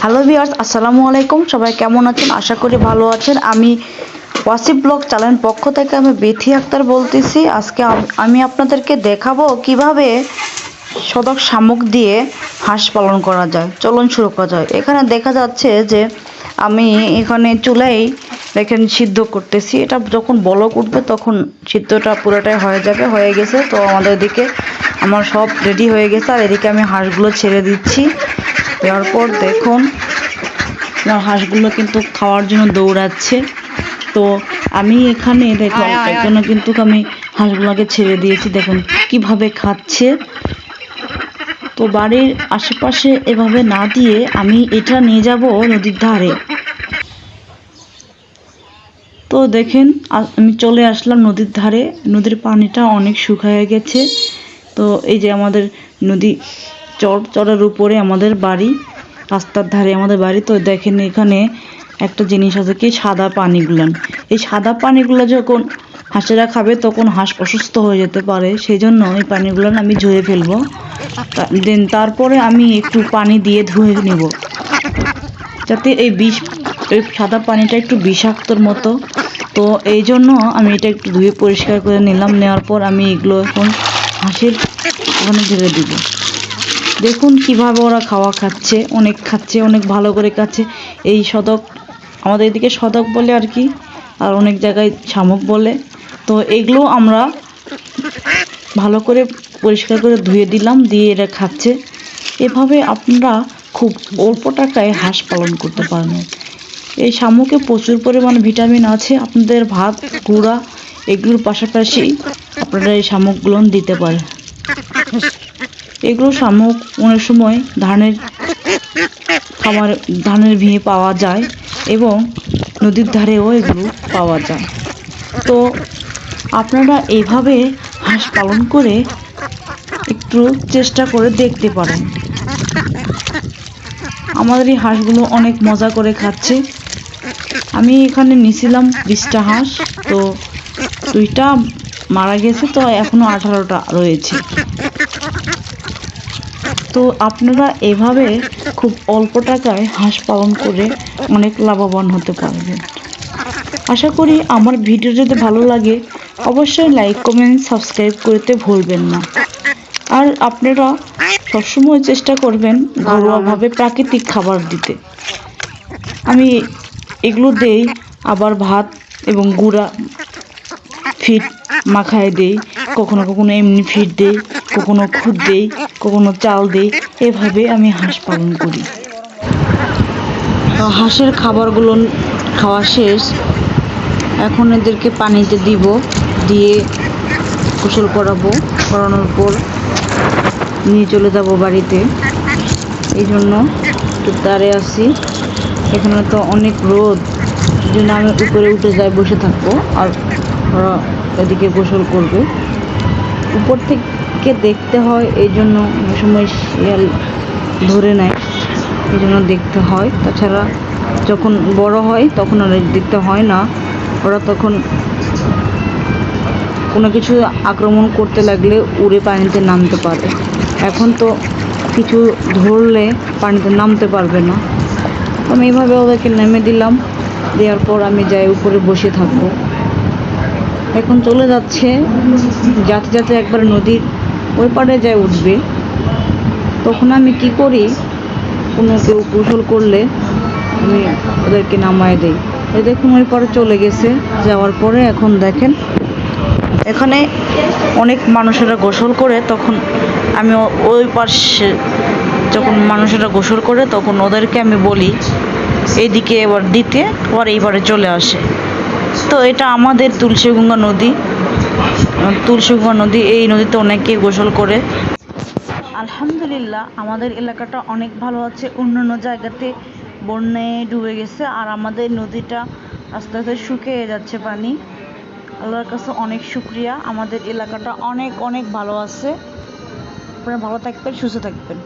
Hello viewers, আসসালামু আলাইকুম। সবাই কেমন আছেন? আশা করি ভালো আছেন। আমি ওয়াসিফ ব্লগ চ্যানেল পক্ষ থেকে আমি বিথি আক্তার বলতেছি। আজকে আমি আপনাদেরকে দেখাবো কিভাবে সদক শামুক দিয়ে হাঁস পালন করা যায়। চলুন শুরু করা যায়। এখানে দেখা যাচ্ছে যে আমি এখানে চুলায় দেখেন সিদ্ধ করতেছি। এটা যখন বলক উঠবে তখন সিদ্ধটা পুরোটাই হয়ে যাবে। হয়ে গেছে তো আমাদের এদিকে আমার সব রেডি হয়ে গেছে। আর এদিকে আমি হাঁসগুলো ছেড়ে দিচ্ছি। দেওয়ার পর দেখুন আমার হাঁসগুলো কিন্তু খাওয়ার জন্য দৌড়াচ্ছে। তো আমি এখানে দেখুন এর জন্য কিন্তু আমি হাঁসগুলোকে ছেড়ে দিয়েছি। দেখুন কিভাবে খাচ্ছে। তো বাড়ির আশেপাশে এভাবে না দিয়ে আমি এটা নিয়ে যাব নদীর ধারে। তো দেখেন আমি চলে আসলাম নদীর ধারে। নদীর পানিটা অনেক শুকিয়ে গেছে। তো এই যে আমাদের নদী চরের উপরে আমাদের বাড়ি, রাস্তার ধারে আমাদের বাড়ি। তো দেখেন এখানে একটা জিনিস আছে কি, সাদা পানিগুলান। এই সাদা পানিগুলো যখন হাঁসেরা খাবে তখন হাঁস অসুস্থ হয়ে যেতে পারে, সেই জন্য এই পানিগুলান আমি ধুয়ে ফেলবো। দেন তারপরে আমি একটু পানি দিয়ে ধুয়ে নেব, যাতে এই সাদা পানিটা একটু বিষাক্তর মতো। তো এই জন্য আমি এটা একটু ধুয়ে পরিষ্কার করে নিলাম। নেওয়ার পর আমি এগুলো এখন হাঁসের ওখানে ঢেলে দিব। দেখুন কিভাবে ওরা খাচ্ছে, অনেক ভালো করে খাচ্ছে। এই সদক, আমাদের এদিকে সদক বলে আর কি, আর অনেক জায়গায় শামুক বলে। তো এগুলো আমরা ভালো করে পরিষ্কার করে ধুয়ে দিলাম, দিয়ে এরা খাচ্ছে। এভাবে আপনারা খুব অল্প টাকায় হাঁস পালন করতে পারবেন। এই শামুকে প্রচুর পরিমাণে ভিটামিন আছে। আপনাদের ভাত গুঁড়া এগুলোর পাশাপাশি আপনারা এই শামুকগুলো দিতে পারেন। এগুলো শামুক অনেক সময় ধানের ভিড়ে পাওয়া যায় এবং নদীর ধারেও এগুলো পাওয়া যায়। তো আপনারা এইভাবে হাঁস পালন করে একটু চেষ্টা করে দেখতে পারেন। আমাদের এই হাঁসগুলো অনেক মজা করে খাচ্ছে। আমি এখানে নিয়েছিলাম 20টা হাঁস, তো 2টা মারা গেছে, তো এখনো 18টা রয়েছে। তো আপনারা এভাবে খুব অল্প টাকায় হাঁস পালন করে অনেক লাভবান হতে পারবেন। আশা করি আমার ভিডিও যদি ভালো লাগে অবশ্যই লাইক কমেন্ট সাবস্ক্রাইব করতে ভুলবেন না। আর আপনারা সবসময় চেষ্টা করবেন ঘরোয়াভাবে প্রাকৃতিক খাবার দিতে। আমি এগুলো দেই, আবার ভাত এবং গুঁড়া ফিড মাখায় দেই, কখনো কখনো এমনি ফিড দেই, কখনো খুদ দেই, কখনো চাল দেই। এভাবে আমি হাঁস পালন করি। তো হাঁসের খাবারগুলো খাওয়া শেষ। এখন এদেরকে পানিতে দিব, দিয়ে গোসল করানোর পর নিয়ে চলে যাব বাড়িতে। এই জন্য একটু দাঁড়িয়ে আসি। এখানে তো অনেক রোদ, এই জন্য আমি উপরে উঠে যাই, বসে থাকবো। আর ওরা এদিকে গোসল করবে। উপর থেকে দেখতে হয়, এই জন্য অনেক সময় শিয়াল ধরে নেয়, এই জন্য দেখতে হয়। তাছাড়া যখন বড় হয় তখন আর দেখতে হয় না। ওরা তখন কোনো কিছু আক্রমণ করতে লাগলে উড়ে পানিতে নামতে পারে। এখন তো কিছু ধরলে পানিতে নামতে পারবে না। আমি এইভাবে ওদেরকে নেমে দিলাম। দেওয়ার পর আমি যাই উপরে বসে থাকবো। এখন চলে যাচ্ছে, যাতে একবার নদীর ওই পাড়ে যায় উঠবে। তখন আমি কি করি, কোনো কেউ গোসল করলে আমি ওদেরকে নামায় দিই। এই দেখুন ওই পাড়ে চলে গেছে। যাওয়ার পরে এখন দেখেন এখানে অনেক মানুষেরা গোসল করে, তখন আমি ওই পাশে যখন মানুষেরা গোসল করে তখন ওদেরকে আমি বলি এইদিকে এবার দিতে, আবার এইবারে চলে আসে। তো এটা আমাদের তুলসীগঙ্গা নদী। এই নদীতে অনেকে গোসল করে। আলহামদুলিল্লাহ আমাদের এলাকাটা অনেক ভালো আছে। অন্যান্য জায়গাতে বন্যায় ডুবে গেছে, আর আমাদের নদীটা আস্তে আস্তে শুকিয়ে যাচ্ছে পানি। আল্লাহর কাছে অনেক শুকরিয়া, আমাদের এলাকাটা অনেক ভালো আছে। আপনারা ভালো থাকবেন, সুস্থ থাকবেন।